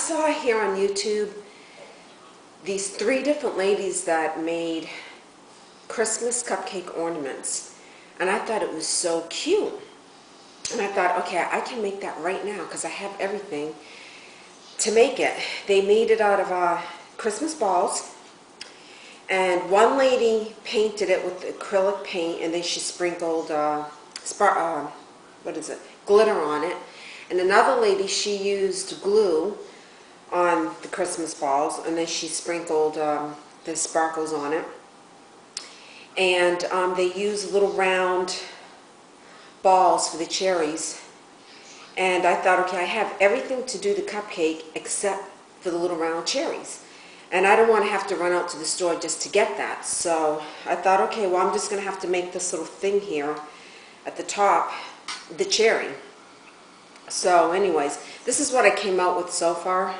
saw here on YouTube these 3 different ladies that made Christmas cupcake ornaments, and I thought it was so cute. And I thought, okay, I can make that right now because I have everything to make it. They made it out of Christmas balls, and one lady painted it with acrylic paint, and then she sprinkled glitter on it. And another lady, she used glue on the Christmas balls, and then she sprinkled the sparkles on it. And they used little round balls for the cherries. And I thought, okay, I have everything to do the cupcake except for the little round cherries. And I don't want to have to run out to the store just to get that. So I thought, okay, well, I'm just going to have to make this little thing here at the top, the cherry. So anyways, this is what I came out with so far.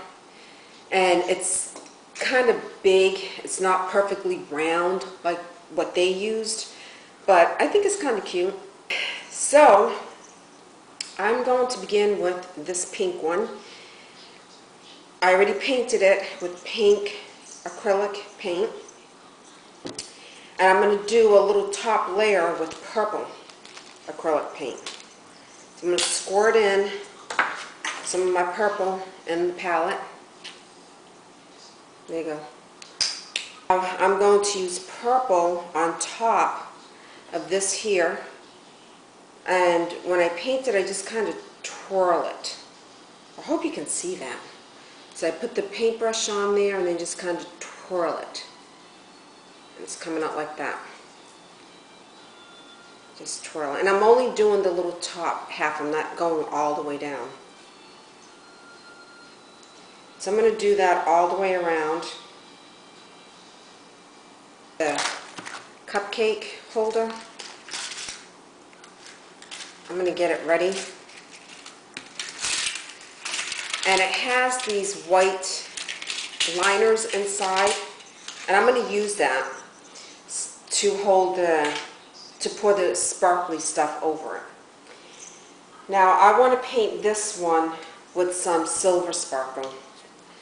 And it's kind of big. It's not perfectly round like what they used, but I think it's kind of cute. So I'm going to begin with this pink one. I already painted it with pink acrylic paint, and I'm going to do a little top layer with purple acrylic paint. So I'm going to squirt in some of my purple in the palette. There you go. I'm going to use purple on top of this here, and when I paint it, I just kind of twirl it. I hope you can see that. So I put the paintbrush on there and then just kind of twirl it. And it's coming out like that. Just twirl it. And I'm only doing the little top half. I'm not going all the way down. So I'm going to do that all the way around the cupcake holder. I'm going to get it ready. And it has these white liners inside, and I'm going to use that to hold to pour the sparkly stuff over it. Now I want to paint this one with some silver sparkle.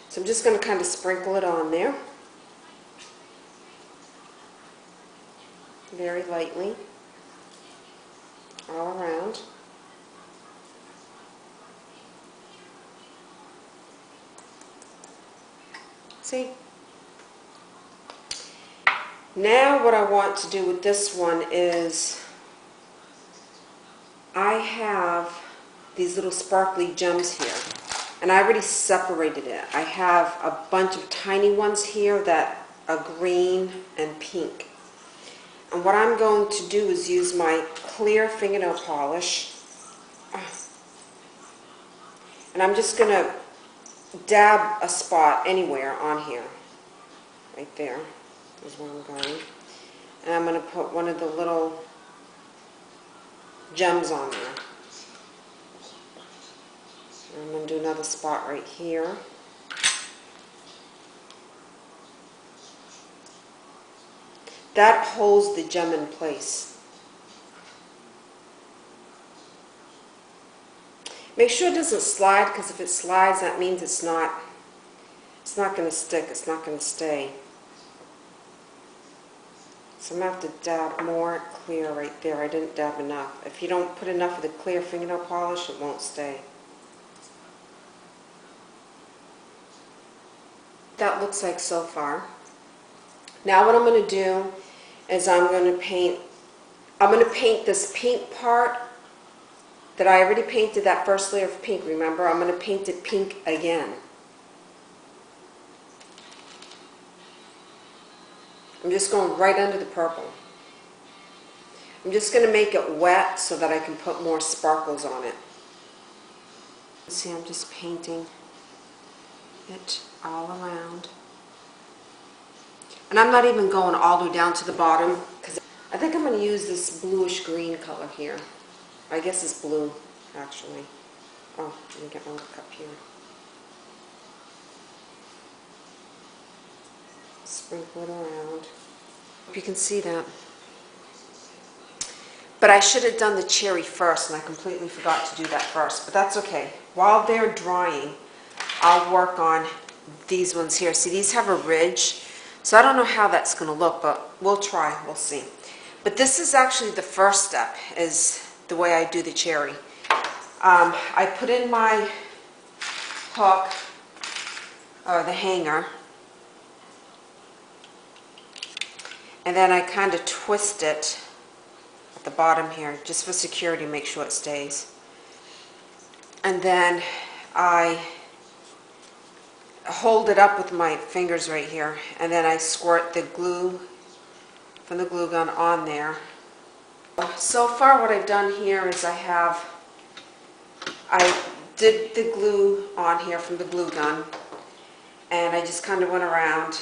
So I'm just going to kind of sprinkle it on there. Very lightly. All around. See? Now what I want to do with this one is I have these little sparkly gems here, and I already separated it. I have a bunch of tiny ones here that are green and pink. And what I'm going to do is use my clear fingernail polish, and I'm just going to dab a spot anywhere on here. Right there is where I'm going. And I'm going to put one of the little gems on there. And I'm going to do another spot right here. That holds the gem in place. Make sure it doesn't slide, because if it slides, that means it's not going to stick. It's not going to stay. So I'm going to have to dab more clear right there. I didn't dab enough. If you don't put enough of the clear fingernail polish, it won't stay. That looks like so far. Now what I'm going to do is I'm going to paint this pink part that I already painted, that first layer of pink, remember? I'm going to paint it pink again. I'm just going right under the purple. I'm just going to make it wet so that I can put more sparkles on it. See, I'm just painting it all around. And I'm not even going all the way down to the bottom, because I think I'm going to use this bluish green color here. I guess it's blue, actually. Oh, let me get my little cup here. Sprinkle it around. Hope you can see that. But I should have done the cherry first, and I completely forgot to do that first. But that's okay. While they're drying, I'll work on these ones here. See, these have a ridge, so I don't know how that's going to look, but we'll try. We'll see. But this is actually the first step, is the way I do the cherry. I put in my hook, or the hanger, and then I kind of twist it at the bottom here, just for security, make sure it stays. And then I hold it up with my fingers right here, and then I squirt the glue from the glue gun on there. So far what I've done here is I did the glue on here from the glue gun, and I just kind of went around,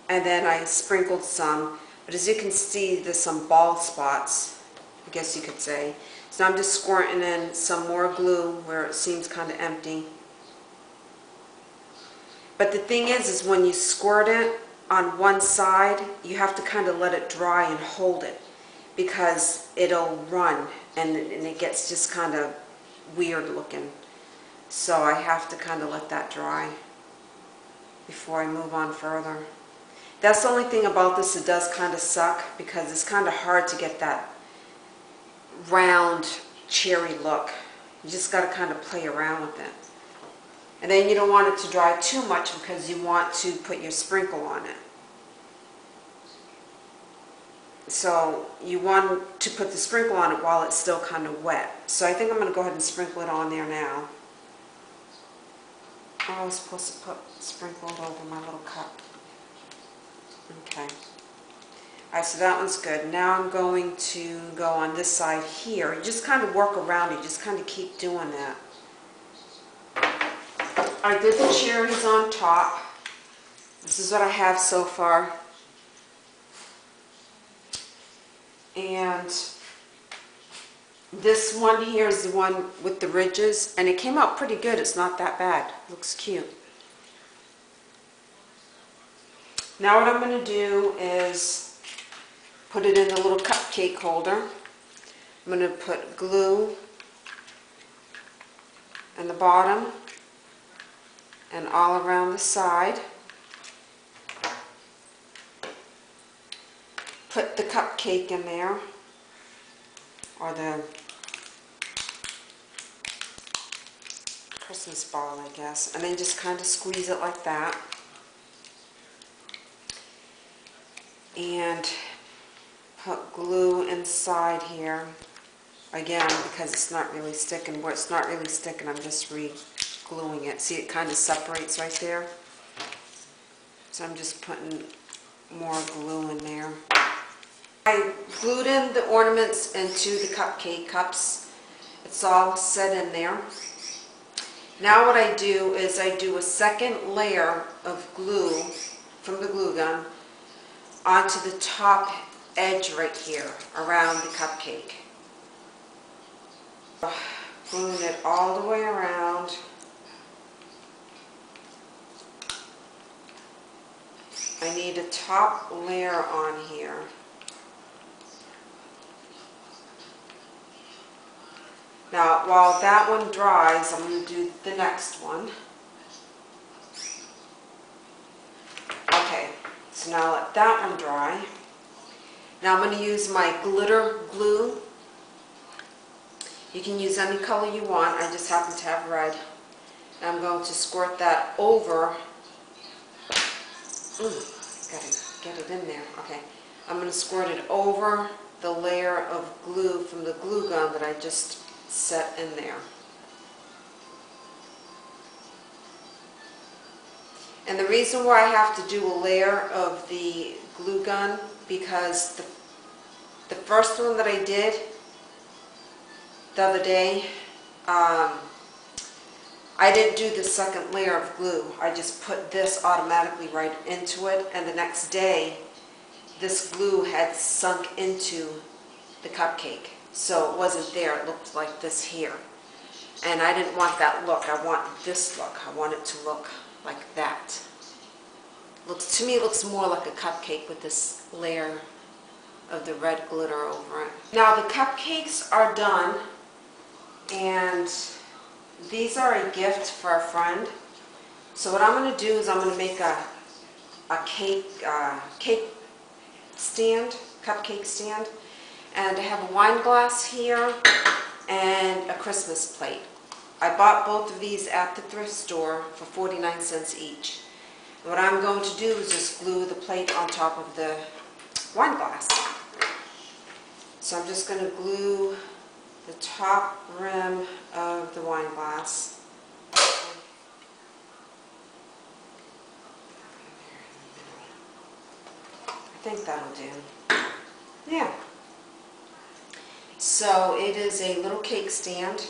and then I sprinkled some, but as you can see there's some bald spots, I guess you could say. So I'm just squirting in some more glue where it seems kind of empty. But the thing is when you squirt it on one side, you have to kind of let it dry and hold it, because it'll run and it gets just kind of weird looking. So I have to kind of let that dry before I move on further. That's the only thing about this, it does kind of suck, because it's kind of hard to get that round cherry look. You just got to kind of play around with it. And then you don't want it to dry too much, because you want to put your sprinkle on it. So you want to put the sprinkle on it while it's still kind of wet. So I think I'm going to go ahead and sprinkle it on there now. Oh, I was supposed to put sprinkle it over my little cup. Okay. Alright, so that one's good. Now I'm going to go on this side here. You just kind of work around it. You just kind of keep doing that. I did the cherries on top. This is what I have so far. And this one here is the one with the ridges, and it came out pretty good. It's not that bad. Looks cute. Now what I'm going to do is put it in the little cupcake holder. I'm going to put glue in the bottom and all around the side. Put the cupcake in there, or the Christmas ball, I guess, and then just kind of squeeze it like that. And put glue inside here again, because it's not really sticking. Where it's not really sticking, I'm just re-gluing it. See, it kind of separates right there. So I'm just putting more glue in there. I glued in the ornaments into the cupcake cups. It's all set in there. Now what I do is I do a second layer of glue from the glue gun onto the top edge right here around the cupcake. Gluing it all the way around. I need a top layer on here. Now, while that one dries, I'm going to do the next one. Okay, so now let that one dry. Now I'm going to use my glitter glue. You can use any color you want. I just happen to have red. And I'm going to squirt that over. Gotta get it in there. Okay, I'm going to squirt it over the layer of glue from the glue gun that I just set in there. And the reason why I have to do a layer of the glue gun, because the first one that I did the other day, I didn't do the second layer of glue. I just put this automatically right into it, and the next day this glue had sunk into the cupcake. So it wasn't there, it looked like this here. And I didn't want that look, I want this look. I want it to look like that. Looks, to me, it looks more like a cupcake with this layer of the red glitter over it. Now the cupcakes are done, and these are a gift for a friend. So what I'm going to do is I'm going to make a cake stand, cupcake stand, and I have a wine glass here and a Christmas plate. I bought both of these at the thrift store for 49 cents each. And what I'm going to do is just glue the plate on top of the wine glass. So I'm just going to glue the top rim of the wine glass. I think that'll do. Yeah. So it is a little cake stand.